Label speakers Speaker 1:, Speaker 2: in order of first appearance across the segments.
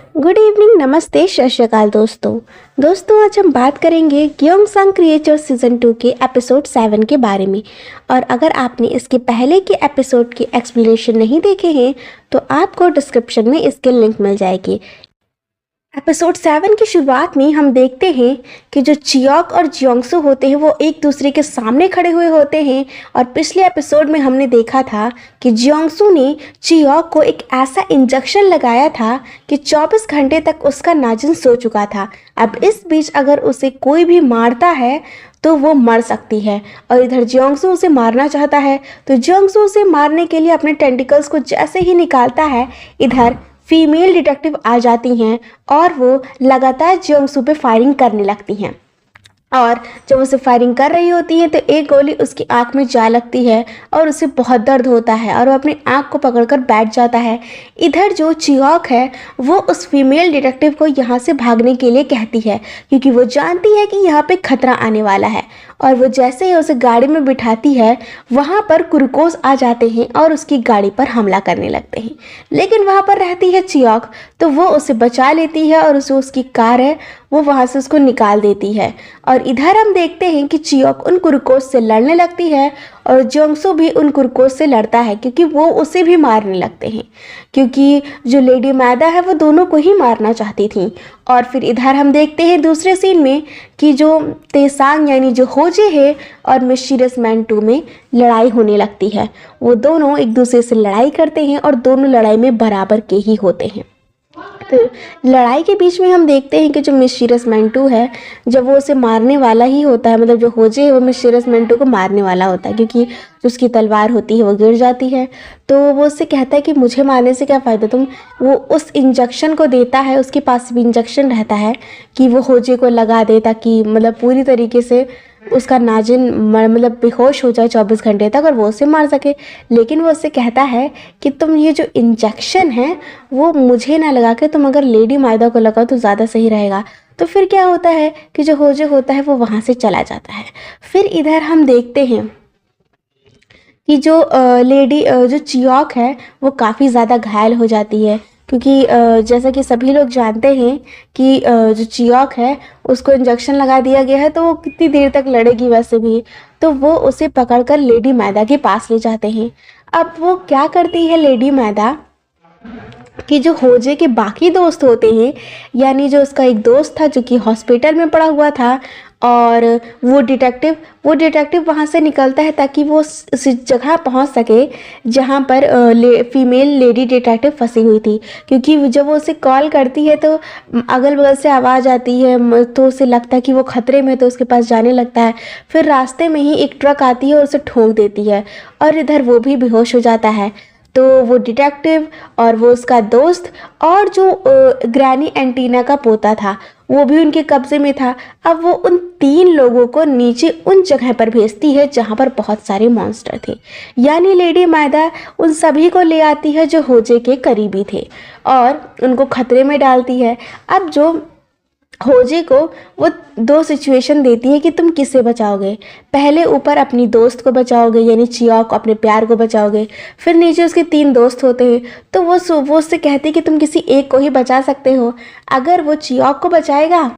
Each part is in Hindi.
Speaker 1: गुड इवनिंग, नमस्ते, सत श्री अकाल दोस्तों आज हम बात करेंगे गयोंगसांग क्रिएचर्स सीज़न 2 के एपिसोड 7 के बारे में। और अगर आपने इसके पहले के एपिसोड की एक्सप्लेनेशन नहीं देखे हैं तो आपको डिस्क्रिप्शन में इसके लिंक मिल जाएगी। एपिसोड 7 की शुरुआत में हम देखते हैं कि जो चियोक और जियोंगसू होते हैं वो एक दूसरे के सामने खड़े हुए होते हैं। और पिछले एपिसोड में हमने देखा था कि जियोंगसू ने चियोक को एक ऐसा इंजेक्शन लगाया था कि 24 घंटे तक उसका नाजिन सो चुका था। अब इस बीच अगर उसे कोई भी मारता है तो वो मर सकती है। और इधर जियोंगसू उसे मारना चाहता है तो जियोंगसू उसे मारने के लिए अपने टेंटिकल्स को जैसे ही निकालता है, इधर फीमेल डिटेक्टिव आ जाती हैं और वो लगातार जियोंगसू पे फायरिंग करने लगती हैं। और जब उसे फायरिंग कर रही होती है तो एक गोली उसकी आंख में जा लगती है और उसे बहुत दर्द होता है और वो अपनी आंख को पकड़कर बैठ जाता है। इधर जो चियोक है वो उस फीमेल डिटेक्टिव को यहाँ से भागने के लिए कहती है क्योंकि वो जानती है कि यहाँ पे खतरा आने वाला है। और वो जैसे ही उसे गाड़ी में बिठाती है वहाँ पर कुरुकोस आ जाते हैं और उसकी गाड़ी पर हमला करने लगते हैं। लेकिन वहाँ पर रहती है चियोक तो वो उसे बचा लेती है और उसे उसकी कार है वो वहाँ से उसको निकाल देती है। और इधर हम देखते हैं कि चियोक उन कुरुकोस से लड़ने लगती है और जियोंगसू भी उन कुरुकोस से लड़ता है क्योंकि वो उसे भी मारने लगते हैं, क्योंकि जो लेडी मैदा है वो दोनों को ही मारना चाहती थी। और फिर इधर हम देखते हैं दूसरे सीन में कि जो तेसांग यानी जो होजे है और मिस्टीरियस मैन 2 में लड़ाई होने लगती है। वो दोनों एक दूसरे से लड़ाई करते हैं और दोनों लड़ाई में बराबर के ही होते हैं। तो लड़ाई के बीच में हम देखते हैं कि जो मिस्टीरियस मैन 2 है जब वो उसे मारने वाला ही होता है, मतलब जो होजे है वो मिस्टीरियस मैन 2 को मारने वाला होता है क्योंकि जो उसकी तलवार होती है वो गिर जाती है। तो वो उससे कहता है कि मुझे मारने से क्या फ़ायदा, तुम वो उस इंजेक्शन को देता है, उसके पास भी इंजेक्शन रहता है कि वो होजे को लगा दे ताकि मतलब पूरी तरीके से उसका नाजिन मतलब बेहोश हो जाए 24 घंटे तक और वो उसे मार सके। लेकिन वो उससे कहता है कि तुम ये जो इंजेक्शन है वो मुझे ना लगा के तुम अगर लेडी मायदा को लगाओ तो ज़्यादा सही रहेगा। तो फिर क्या होता है कि जो होजे होता है वो वहाँ से चला जाता है। फिर इधर हम देखते हैं कि जो लेडी जो चियोक है वो काफ़ी ज़्यादा घायल हो जाती है क्योंकि जैसा कि सभी लोग जानते हैं कि जो चियोक है उसको इंजेक्शन लगा दिया गया है तो वो कितनी देर तक लड़ेगी वैसे भी। तो वो उसे पकड़कर लेडी मैदा के पास ले जाते हैं। अब वो क्या करती है लेडी मैदा कि जो होजे के बाकी दोस्त होते हैं, यानी जो उसका एक दोस्त था जो कि हॉस्पिटल में पड़ा हुआ था और वो डिटेक्टिव वहाँ से निकलता है ताकि वो उस जगह पहुँच सके जहाँ पर फीमेल लेडी डिटेक्टिव फंसी हुई थी। क्योंकि जब वो उसे कॉल करती है तो अगल बगल से आवाज़ आती है तो उसे लगता है कि वो खतरे में, तो उसके पास जाने लगता है। फिर रास्ते में ही एक ट्रक आती है और उसे ठोक देती है और इधर वो भी बेहोश हो जाता है। तो वो डिटेक्टिव और वो उसका दोस्त और जो ग्रैनी एंटीना का पोता था वो भी उनके कब्जे में था। अब वो उन 3 लोगों को नीचे उन जगह पर भेजती है जहाँ पर बहुत सारे मॉन्स्टर थे, यानी लेडी मैदा उन सभी को ले आती है जो होजे के करीबी थे और उनको खतरे में डालती है। अब जो होजे को वो 2 सिचुएशन देती है कि तुम किसे बचाओगे। पहले ऊपर अपनी दोस्त को बचाओगे यानी चियोक अपने प्यार को बचाओगे, फिर नीचे उसके 3 दोस्त होते हैं तो वो उससे कहती है कि तुम किसी एक को ही बचा सकते हो। अगर वो चियोक को बचाएगा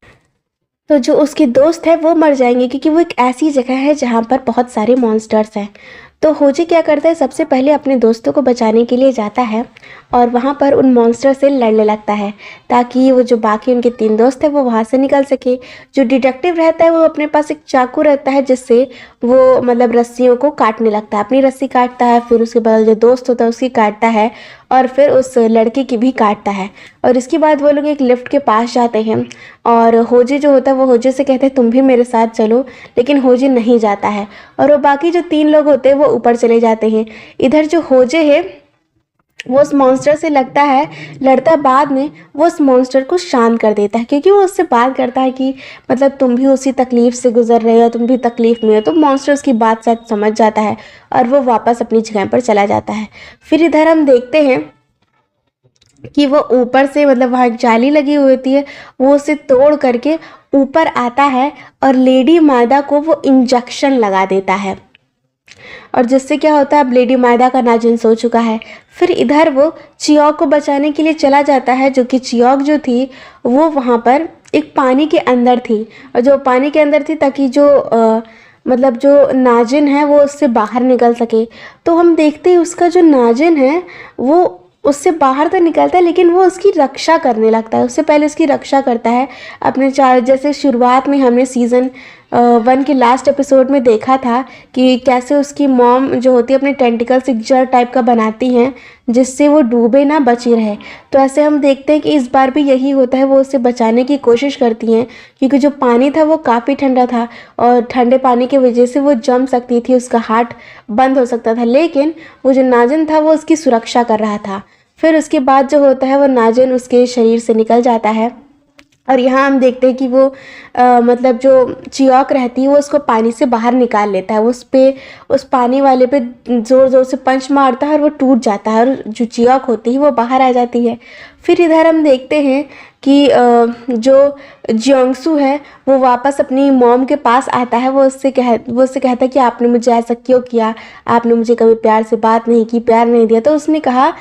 Speaker 1: तो जो उसके दोस्त है वो मर जाएंगे क्योंकि वो एक ऐसी जगह है जहाँ पर बहुत सारे मॉन्स्टर्स हैं। तो होजे क्या करता है, सबसे पहले अपने दोस्तों को बचाने के लिए जाता है और वहाँ पर उन मॉन्स्टर से लड़ने लगता है ताकि वो जो बाकी उनके 3 दोस्त हैं वो वहाँ से निकल सके। जो डिटेक्टिव रहता है वो अपने पास एक चाकू रहता है जिससे वो मतलब रस्सियों को काटने लगता है, अपनी रस्सी काटता है, फिर उसके बाद जो दोस्त होता है उसकी काटता है और फिर उस लड़के की भी काटता है। और इसके बाद वो लोग एक लिफ्ट के पास जाते हैं और होजे जो होता है वो होजे से कहते हैं तुम भी मेरे साथ चलो, लेकिन होजे नहीं जाता है और वो बाकी जो 3 लोग होते हैं वो ऊपर चले जाते हैं। इधर जो होजे है वो उस मॉन्स्टर से लड़ता बाद में वो उस मॉन्स्टर को शांत कर देता है क्योंकि वो उससे बात करता है कि मतलब तुम भी उसी तकलीफ़ से गुजर रहे हो, तुम भी तकलीफ़ में हो। तो मॉन्स्टर उसकी बात शायद समझ जाता है और वो वापस अपनी जगह पर चला जाता है। फिर इधर हम देखते हैं कि वो ऊपर से मतलब वहाँ एक जाली लगी हुई होती है, वो उसे तोड़ करके ऊपर आता है और लेडी मादा को वो इंजेक्शन लगा देता है। और जिससे क्या होता है, अब लेडी मायदा का नाजिन सो चुका है। फिर इधर वो चियोक को बचाने के लिए चला जाता है, जो कि चियोक जो थी वो वहाँ पर एक पानी के अंदर थी, और जो पानी के अंदर थी ताकि जो मतलब जो नाजिन है वो उससे बाहर निकल सके। तो हम देखते हैं उसका जो नाजिन है वो उससे बाहर तो निकलता है, लेकिन वो उसकी रक्षा करने लगता है, उससे पहले उसकी रक्षा करता है अपने चार। जैसे शुरुआत में हमने सीज़न 1 के लास्ट एपिसोड में देखा था कि कैसे उसकी मॉम जो होती है अपने टेंटिकल्स एक जर टाइप का बनाती हैं जिससे वो डूबे ना, बची रहे। तो ऐसे हम देखते हैं कि इस बार भी यही होता है, वो उसे बचाने की कोशिश करती हैं, क्योंकि जो पानी था वो काफ़ी ठंडा था और ठंडे पानी की वजह से वो जम सकती थी, उसका हार्ट बंद हो सकता था, लेकिन वो जो नाजिन था वो उसकी सुरक्षा कर रहा था। फिर उसके बाद जो होता है वो नाजिन उसके शरीर से निकल जाता है, और यहाँ हम देखते हैं कि वो मतलब जो चियोक रहती है वो उसको पानी से बाहर निकाल लेता है, उस पानी वाले पे ज़ोर ज़ोर से पंच मारता है और वो टूट जाता है, और जो चियोक होती है वो बाहर आ जाती है। फिर इधर हम देखते हैं कि जो जियोंगसू है वो वापस अपनी मॉम के पास आता है। वो उससे कहता है कि आपने मुझे ऐसा क्यों किया, आपने मुझे कभी प्यार से बात नहीं की, प्यार नहीं दिया। तो उसने कहा,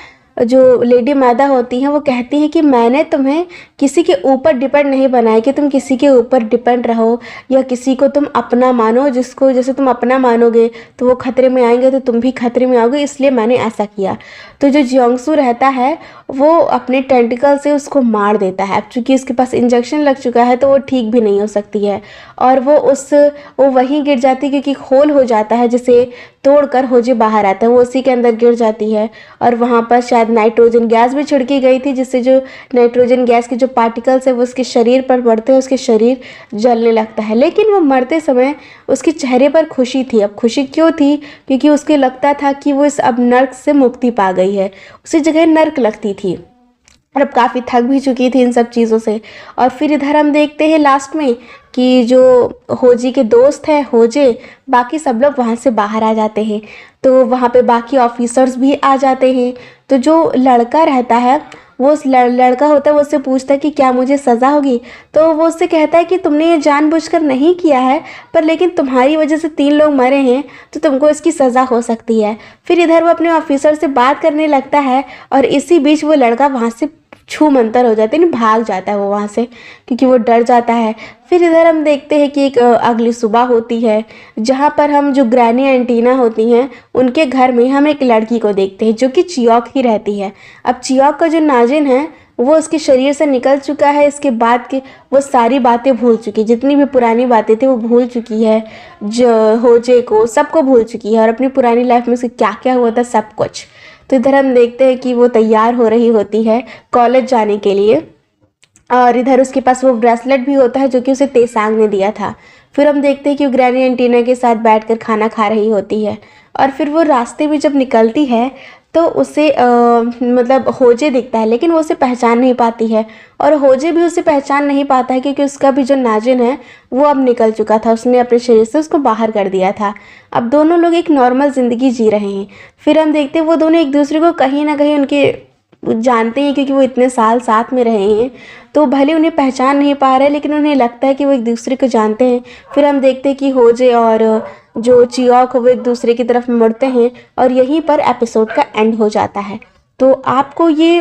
Speaker 1: जो लेडी मादा होती हैं वो कहती हैं कि मैंने तुम्हें किसी के ऊपर डिपेंड नहीं बनाया कि तुम किसी के ऊपर डिपेंड रहो या किसी को तुम अपना मानो, जिसको जैसे तुम अपना मानोगे तो वो खतरे में आएंगे तो तुम भी खतरे में आओगे, इसलिए मैंने ऐसा किया। तो जो जियोंगसू रहता है वो अपने टेंटिकल से उसको मार देता है। अब चूँकि उसके पास इंजेक्शन लग चुका है तो वो ठीक भी नहीं हो सकती है, और वो वहीं गिर जाती है, क्योंकि होल हो जाता है जिसे तोड़कर होजे बाहर आता है, वो उसी के अंदर गिर जाती है। और वहाँ पर शायद नाइट्रोजन गैस भी छिड़की गई थी, जिससे जो नाइट्रोजन गैस के जो पार्टिकल्स है वो उसके शरीर पर पड़ते हैं, उसके शरीर जलने लगता है। लेकिन वो मरते समय उसके चेहरे पर खुशी थी। अब खुशी क्यों थी? क्योंकि उसके लगता था कि वो इस अब नर्क से मुक्ति पा गई है, उसी जगह नर्क लगती थी, और अब काफ़ी थक भी चुकी थी इन सब चीज़ों से। और फिर इधर हम देखते हैं लास्ट में कि जो होजी के दोस्त हैं होजे, बाकी सब लोग वहाँ से बाहर आ जाते हैं, तो वहाँ पे बाकी ऑफिसर्स भी आ जाते हैं। तो जो लड़का रहता है वो उस लड़का होता है, वो उससे पूछता है कि क्या मुझे सज़ा होगी? तो वो उससे कहता है कि तुमने ये जानबूझकर नहीं किया है, पर लेकिन तुम्हारी वजह से 3 लोग मरे हैं तो तुमको इसकी सज़ा हो सकती है। फिर इधर वो अपने ऑफिसर से बात करने लगता है, और इसी बीच वो लड़का वहाँ से छू मंतर हो जाता है, नहीं भाग जाता है वो वहाँ से, क्योंकि वो डर जाता है। फिर इधर हम देखते हैं कि एक अगली सुबह होती है, जहाँ पर हम जो ग्रैनी एंटीना होती हैं उनके घर में हम एक लड़की को देखते हैं जो कि चियोक ही रहती है। अब चियोक का जो नाजिन है वो उसके शरीर से निकल चुका है, इसके बाद के वो सारी बातें भूल चुकी, जितनी भी पुरानी बातें थी वो भूल चुकी है, जो होजे को सबको भूल चुकी है, और अपनी पुरानी लाइफ में उसके क्या क्या हुआ था सब कुछ। तो इधर हम देखते हैं कि वो तैयार हो रही होती है कॉलेज जाने के लिए, और इधर उसके पास वो ब्रेसलेट भी होता है जो कि उसे तेसांग ने दिया था। फिर हम देखते हैं कि वो ग्रैनी एंटीना के साथ बैठकर खाना खा रही होती है, और फिर वो रास्ते में जब निकलती है तो उसे मतलब होजे दिखता है, लेकिन वो उसे पहचान नहीं पाती है, और होजे भी उसे पहचान नहीं पाता है, क्योंकि उसका भी जो नाजिन है वो अब निकल चुका था, उसने अपने शरीर से उसको बाहर कर दिया था। अब दोनों लोग एक नॉर्मल ज़िंदगी जी रहे हैं। फिर हम देखते हैं वो दोनों एक दूसरे को कहीं ना कहीं उनके जानते हैं, क्योंकि वो इतने साल साथ में रहे हैं, तो भले उन्हें पहचान नहीं पा रहे लेकिन उन्हें लगता है कि वो एक दूसरे को जानते हैं। फिर हम देखते हैं कि होजे और जो चियोक वो एक दूसरे की तरफ मुड़ते हैं, और यहीं पर एपिसोड का एंड हो जाता है। तो आपको ये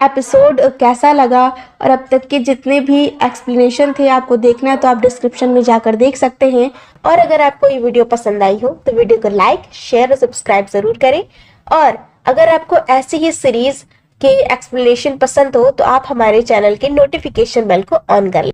Speaker 1: एपिसोड कैसा लगा, और अब तक के जितने भी एक्सप्लेनेशन थे आपको देखना है तो आप डिस्क्रिप्शन में जाकर देख सकते हैं। और अगर आपको ये वीडियो पसंद आई हो तो वीडियो को लाइक, शेयर और सब्सक्राइब ज़रूर करें, और अगर आपको ऐसी ही सीरीज़ के एक्सप्लेनेशन पसंद हो तो आप हमारे चैनल के नोटिफिकेशन बेल को ऑन कर लें।